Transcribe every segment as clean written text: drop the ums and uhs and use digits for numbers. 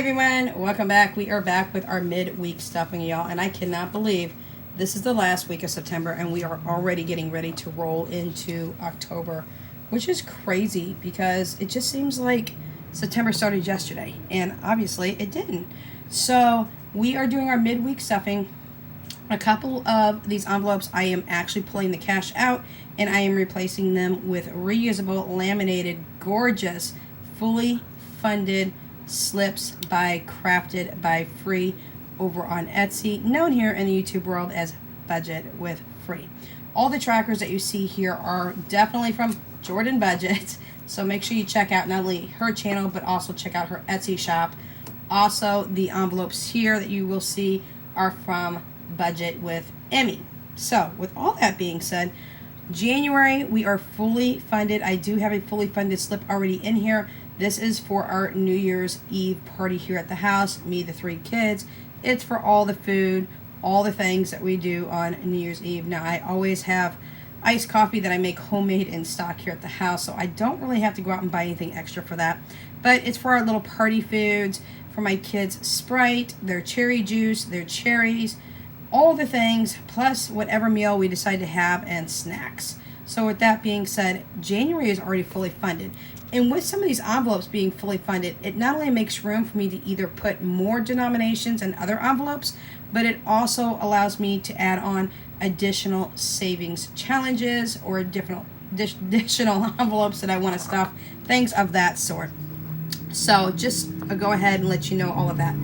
everyone, welcome back. We are back with our midweek stuffing, y'all, and I cannot believe this is the last week of September and we are already getting ready to roll into October, which is crazy because it just seems like September started yesterday, and obviously it didn't. So we are doing our midweek stuffing. A couple of these envelopes I am actually pulling the cash out and I am replacing them with reusable, laminated, gorgeous, fully funded slips by Crafted by Free over on Etsy, known here in the YouTube world as Budget with Free. All the trackers that you see here are definitely from Jordan Budget, so make sure you check out not only her channel but also check out her Etsy shop. Also, the envelopes here that you will see are from Budget with Emmy. So with all that being said, January we are fully funded. I do have a fully funded slip already in here. This is for our New Year's Eve party here at the house, me, the 3 kids. It's for all the food, all the things that we do on New Year's Eve. Now, I always have iced coffee that I make homemade in stock here at the house, so I don't really have to go out and buy anything extra for that. But it's for our little party foods, for my kids' Sprite, their cherry juice, their cherries, all the things, plus whatever meal we decide to have and snacks. So with that being said, January is already fully funded. And with some of these envelopes being fully funded, it not only makes room for me to either put more denominations in other envelopes, but it also allows me to add on additional savings challenges or additional envelopes that I want to stuff, things of that sort. So just go ahead and let you know all of that.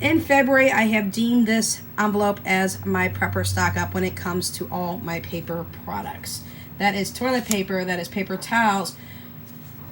In February, I have deemed this envelope as my prepper stock up when it comes to all my paper products. That is toilet paper, that is paper towels.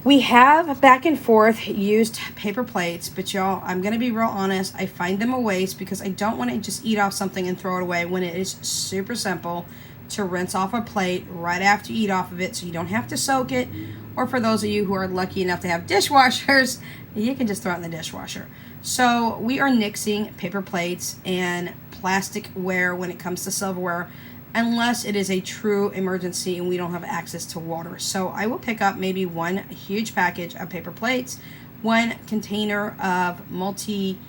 We have back and forth used paper plates, but y'all, I'm going to be real honest. I find them a waste because I don't want to just eat off something and throw it away when it is super simple to rinse off a plate right after you eat off of it so you don't have to soak it. Or for those of you who are lucky enough to have dishwashers, you can just throw it in the dishwasher. So we are nixing paper plates and plasticware when it comes to silverware, unless it is a true emergency and we don't have access to water. So I will pick up maybe one huge package of paper plates, one container of multi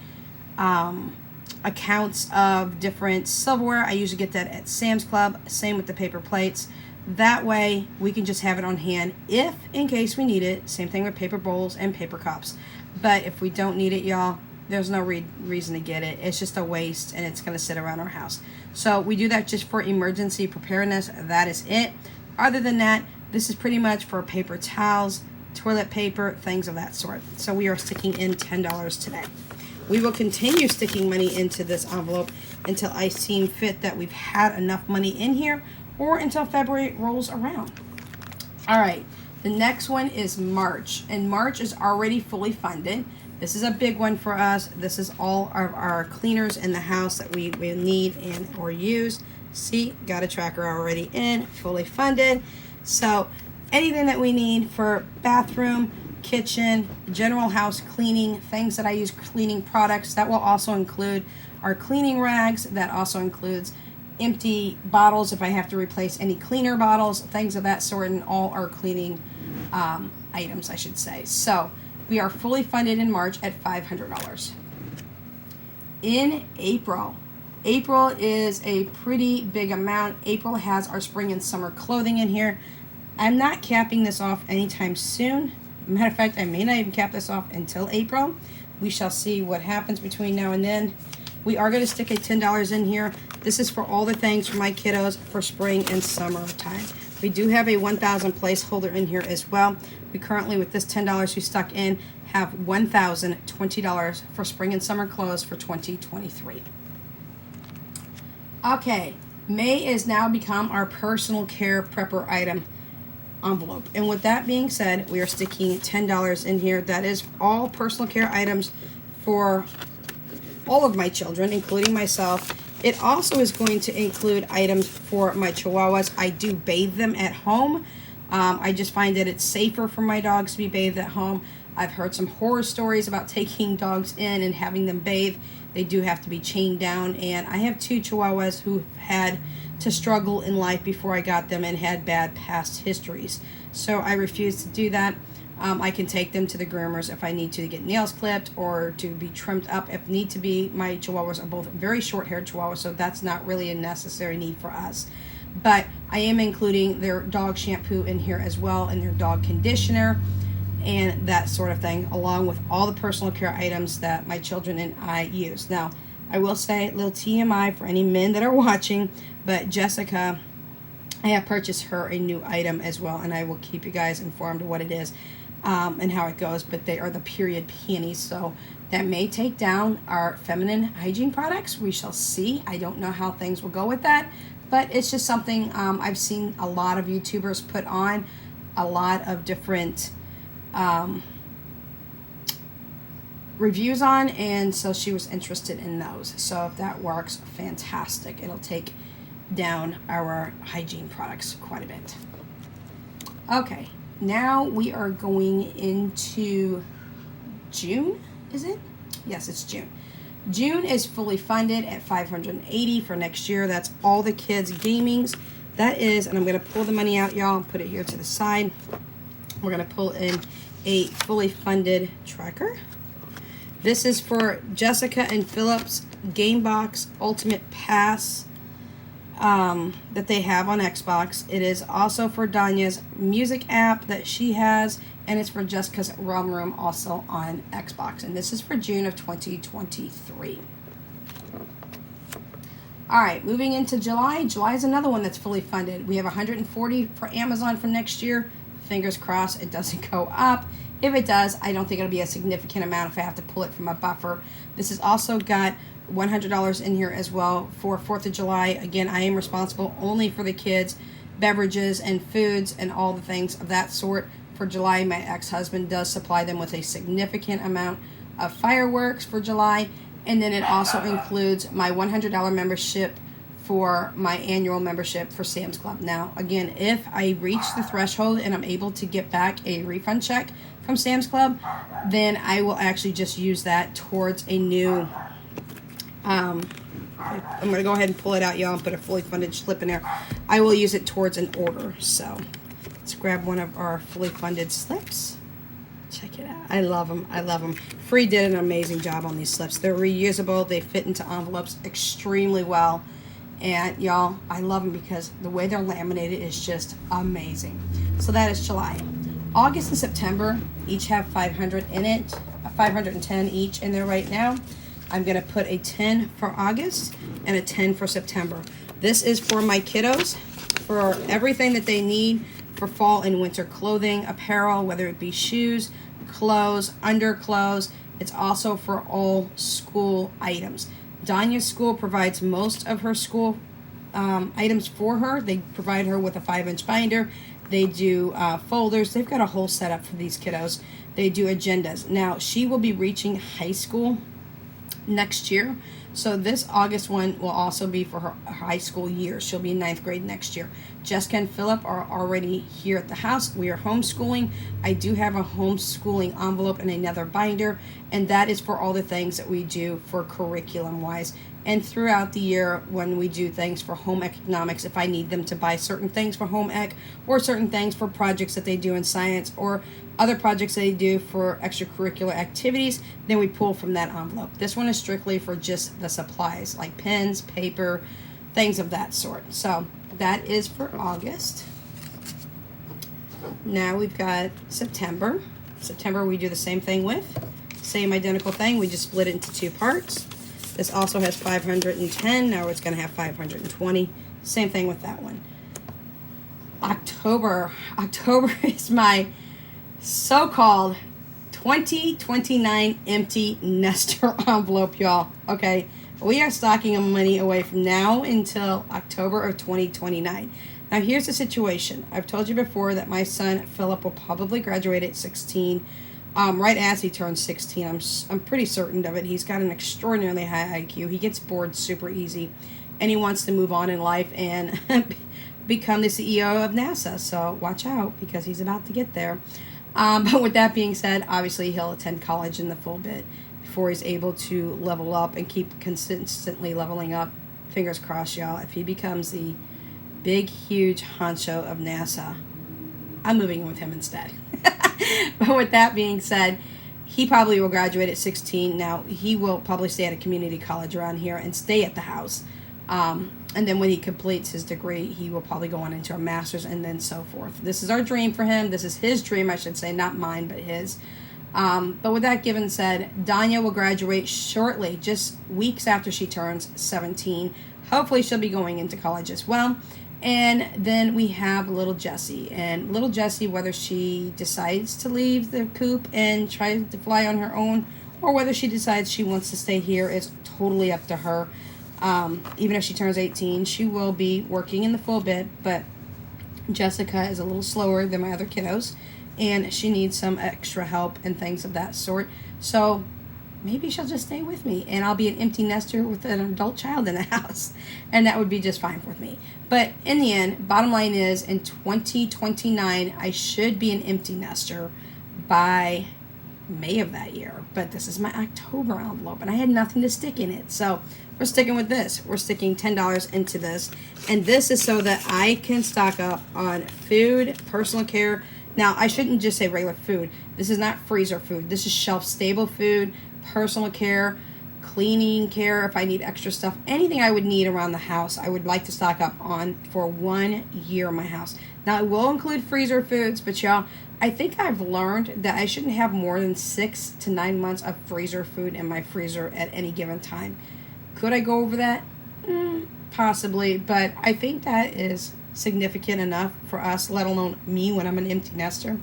accounts of different silverware. I usually get that at Sam's Club. Same with the paper plates. That way we can just have it on hand if in case we need it. Same thing with paper bowls and paper cups. But if we don't need it, y'all, there's no reason to get it. It's just a waste and it's going to sit around our house. So we do that just for emergency preparedness. That is it. Other than that, this is pretty much for paper towels, toilet paper, things of that sort. So we are sticking in $10 today. We will continue sticking money into this envelope until I seem fit that we've had enough money in here or until February rolls around. All right, the next one is March, and March is already fully funded. This is a big one for us. This is all of our cleaners in the house that we need and or use. See, got a tracker already in, fully funded. So anything that we need for bathroom, kitchen, general house cleaning, things that I use cleaning products, that will also include our cleaning rags. That also includes empty bottles if I have to replace any cleaner bottles, things of that sort, and all our cleaning items, I should say. So we are fully funded in March at $500. In April is a pretty big amount. April has our spring and summer clothing in here. I'm not capping this off anytime soon. Matter of fact, I may not even cap this off until April. We shall see what happens between now and then. We are going to stick a $10 in here. This is for all the things for my kiddos for spring and summer time. We do have a 1,000 placeholder in here as well. We currently, with this $10 we stuck in, have $1,020 for spring and summer clothes for 2023. Okay, May has now become our personal care prepper item envelope. And with that being said, we are sticking $10 in here. That is all personal care items for all of my children, including myself. It also is going to include items for my chihuahuas. I do bathe them at home. I just find that it's safer for my dogs to be bathed at home. I've heard some horror stories about taking dogs in and having them bathe. They do have to be chained down, and I have 2 chihuahuas who had to struggle in life before I got them and had bad past histories. So I refuse to do that. I can take them to the groomers if I need to get nails clipped or to be trimmed up if need to be. My Chihuahuas are both very short-haired Chihuahuas, so that's not really a necessary need for us. But I am including their dog shampoo in here as well, and their dog conditioner and that sort of thing, along with all the personal care items that my children and I use. Now, I will say, a little TMI for any men that are watching, but Jessica, I have purchased her a new item as well, and I will keep you guys informed of what it is and how it goes. But they are the period panties, so that may take down our feminine hygiene products. We shall see. I don't know how things will go with that, but it's just something I've seen a lot of YouTubers put on, a lot of different reviews on, and so she was interested in those. So if that works, fantastic. It'll take down our hygiene products quite a bit. Okay, now we are going into June, is it? Yes, it's June. June is fully funded at $580 for next year. That's all the kids' gamings. That is, and I'm going to pull the money out, y'all, and put it here to the side. We're going to pull in a fully funded tracker. This is for Jessica and Philip's Gamebox Ultimate Pass that they have on Xbox. It is also for Danya's music app that she has, and it's for Jessica's Realm Room also on Xbox. And this is for June of 2023. All right, moving into July. July is another one that's fully funded. We have $140 for Amazon for next year. Fingers crossed it doesn't go up. If it does, I don't think it'll be a significant amount if I have to pull it from a buffer. This has also got $100 in here as well for 4th of July. Again, I am responsible only for the kids' beverages and foods and all the things of that sort. For July, my ex-husband does supply them with a significant amount of fireworks for July. And then it also includes my $100 membership for my annual membership for Sam's Club. Now, again, if I reach the threshold and I'm able to get back a refund check from Sam's Club, then I will actually just use that towards a new, I'm going to go ahead and pull it out, y'all, and put a fully funded slip in there. I will use it towards an order. So let's grab one of our fully funded slips. Check it out. I love them. I love them. Free did an amazing job on these slips. They're reusable. They fit into envelopes extremely well. And y'all, I love them because the way they're laminated is just amazing. So that is July. August and September each have 500 in it, 510 each in there right now. I'm going to put a 10 for August and a 10 for September. This is for my kiddos, for everything that they need for fall and winter clothing, apparel, whether it be shoes, clothes, underclothes. It's also for all school items. Danya's school provides most of her school items for her. They provide her with a 5-inch binder. They do folders. They've got a whole setup for these kiddos. They do agendas. Now, she will be reaching high school next year. So this August one will also be for her high school year. She'll be in 9th grade next year. Jessica and Philip are already here at the house. We are homeschooling. I do have a homeschooling envelope and another binder, and that is for all the things that we do for curriculum-wise. And throughout the year, when we do things for home economics, if I need them to buy certain things for home ec or certain things for projects that they do in science or other projects that they do for extracurricular activities, then we pull from that envelope. This one is strictly for just the supplies, like pens, paper, things of that sort. So that is for August. Now we've got September. September we do the same thing with. Same identical thing. We just split it into 2 parts. This also has 510. Now it's going to have 520. Same thing with that one. October. October is my so-called 2029 empty nester envelope, y'all. Okay, we are stocking money away from now until October of 2029. Now, here's the situation. I've told you before that my son, Philip, will probably graduate at 16. Right as he turns 16, I'm pretty certain of it. He's got an extraordinarily high IQ. He gets bored super easy, and he wants to move on in life and become the CEO of NASA. So watch out, because he's about to get there. But with that being said, obviously he'll attend college in the full bit before he's able to level up and keep consistently leveling up. Fingers crossed, y'all. If he becomes the big, huge honcho of NASA, I'm moving in with him instead. But with that being said, he probably will graduate at 16. Now, he will probably stay at a community college around here and stay at the house. And then when he completes his degree, he will probably go on into a master's and then so forth. This is our dream for him. This is his dream, I should say, not mine, but his. But with that given said, Danya will graduate shortly, just weeks after she turns 17. Hopefully she'll be going into college as well. And then we have little Jessie. And little Jessie, whether she decides to leave the coop and try to fly on her own, or whether she decides she wants to stay here, is totally up to her. Even if she turns 18, she will be working in the full bit, but Jessica is a little slower than my other kiddos, and she needs some extra help and things of that sort. So maybe she'll just stay with me, and I'll be an empty nester with an adult child in the house, and that would be just fine with me. But in the end, bottom line is, in 2029, I should be an empty nester by May of that year. But this is my October envelope, and I had nothing to stick in it, so we're sticking with this. We're sticking $10 into this, and this is so that I can stock up on food, personal care. Now, I shouldn't just say regular food. This is not freezer food. This is shelf-stable food, personal care, cleaning care, if I need extra stuff. Anything I would need around the house, I would like to stock up on for 1 year in my house. Now, it will include freezer foods, but y'all, I think I've learned that I shouldn't have more than 6 to 9 months of freezer food in my freezer at any given time. Could I go over that? Possibly, but I think that is significant enough for us, let alone me when I'm an empty nester,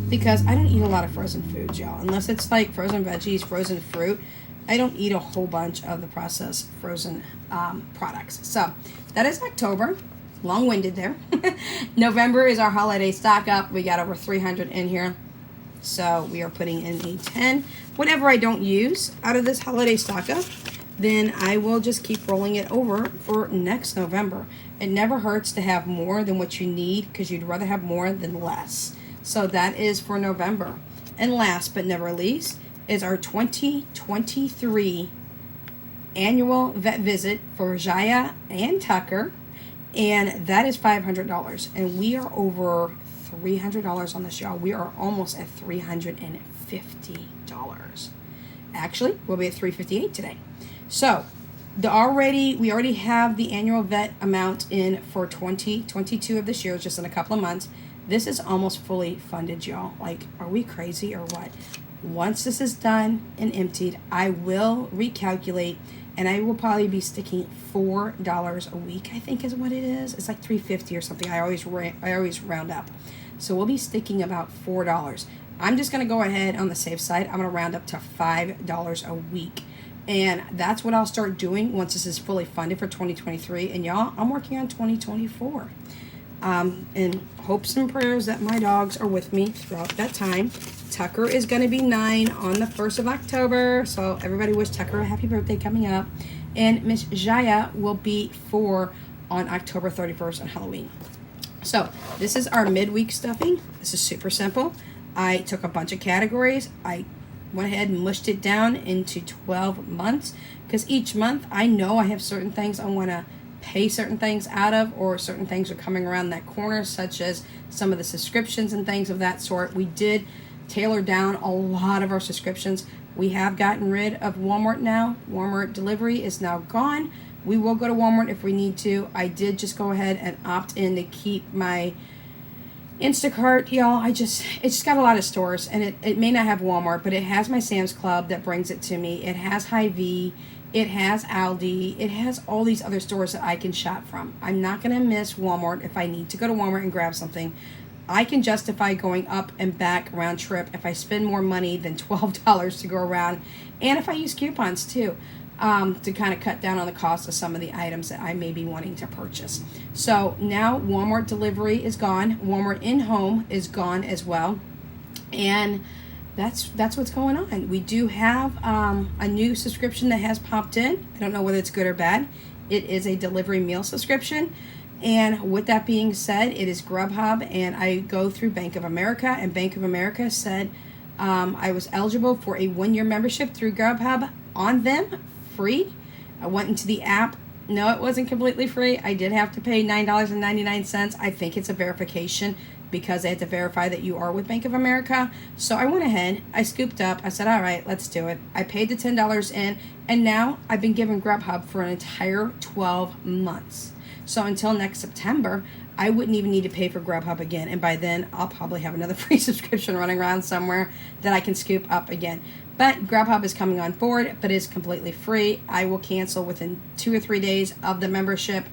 because I don't eat a lot of frozen foods, y'all, unless it's like frozen veggies, frozen fruit. I don't eat a whole bunch of the processed frozen products. So that is October. Long-winded there. November is our holiday stock up. We got over 300 in here, so we are putting in a 10. Whatever I don't use out of this holiday stock up, then I will just keep rolling it over for next November. It never hurts to have more than what you need, because you'd rather have more than less. So that is for November. And last but never least is our 2023 annual vet visit for Jaya and Tucker, and that is $500. And we are over $300 on this, y'all. We are almost at $350. Actually, we'll be at $358 today. So, we already have the annual vet amount in for 2022 of this year, just in a couple of months. This is almost fully funded, y'all. Like, are we crazy or what? Once this is done and emptied, I will recalculate, and I will probably be sticking $4 a week, I think is what it is. It's like $3.50 or something. I always round up. So we'll be sticking about $4. I'm just going to go ahead on the safe side. I'm going to round up to $5 a week. And that's what I'll start doing once this is fully funded for 2023. And y'all, I'm working on 2024. In hopes and prayers that my dogs are with me throughout that time. Tucker is going to be 9 on the 1st of October. So everybody wish Tucker a happy birthday coming up. And Miss Jaya will be 4 on October 31st on Halloween. So this is our midweek stuffing. This is super simple. I took a bunch of categories. I went ahead and mushed it down into 12 months, because each month I know I have certain things I want to pay certain things out of, or certain things are coming around that corner, such as some of the subscriptions and things of that sort. We did tailor down a lot of our subscriptions. We have gotten rid of Walmart now. Walmart delivery is now gone. We will go to Walmart if we need to. I did just go ahead and opt in to keep my Instacart, y'all. It's just got a lot of stores, and it may not have Walmart, but it has my Sam's Club that brings it to me. It has Hy-Vee, it has Aldi, it has all these other stores that I can shop from. I'm not going to miss Walmart if I need to go to Walmart and grab something. I can justify going up and back round trip if I spend more money than $12 to go around, and if I use coupons too. To kind of cut down on the cost of some of the items that I may be wanting to purchase. So now Walmart delivery is gone. Walmart in-home is gone as well. And that's what's going on. We do have a new subscription that has popped in. I don't know whether it's good or bad. It is a delivery meal subscription. And with that being said, it is Grubhub, and I go through Bank of America, and Bank of America said I was eligible for a 1-year membership through Grubhub on them. Free. I went into the app No, it wasn't completely free. I did have to pay $9.99. I think it's a verification because they had to verify that you are with Bank of America. So I went ahead, I scooped up, I said, all right, let's do it. I paid the $10 in, and now I've been given Grubhub for an entire 12 months. So until next September, I wouldn't even need to pay for Grubhub again. And by then, I'll probably have another free subscription running around somewhere that I can scoop up again. But Grubhub is coming on board, but is completely free. I will cancel within 2 or 3 days of the membership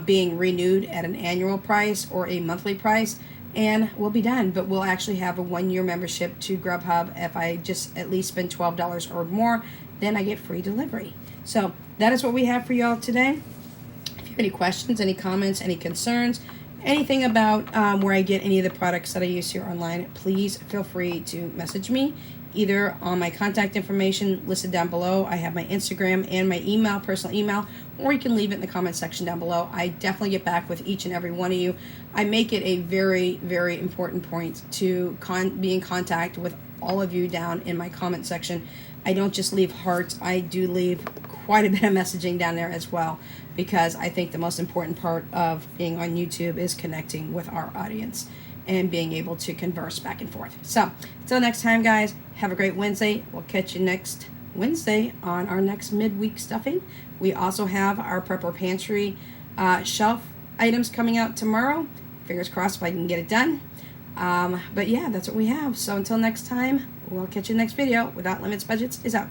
being renewed at an annual price or a monthly price, and we'll be done. But we'll actually have a 1-year membership to Grubhub. If I just at least spend $12 or more, then I get free delivery. So that is what we have for y'all today. If you have any questions, any comments, any concerns, anything about where I get any of the products that I use here online, please feel free to message me either on my contact information listed down below. I have my Instagram and my email, personal email, or you can leave it in the comment section down below. I definitely get back with each and every one of you. I make it a very, very important point to be in contact with all of you down in my comment section. I don't just leave hearts, I do leave quite a bit of messaging down there as well, because I think the most important part of being on YouTube is connecting with our audience and being able to converse back and forth. So until next time, guys, have a great Wednesday. We'll catch you next Wednesday on our next midweek stuffing. We also have our Prepper Pantry shelf items coming out tomorrow. Fingers crossed if I can get it done. But yeah, that's what we have. So until next time, we'll catch you in the next video. Without Limits Budgets is out.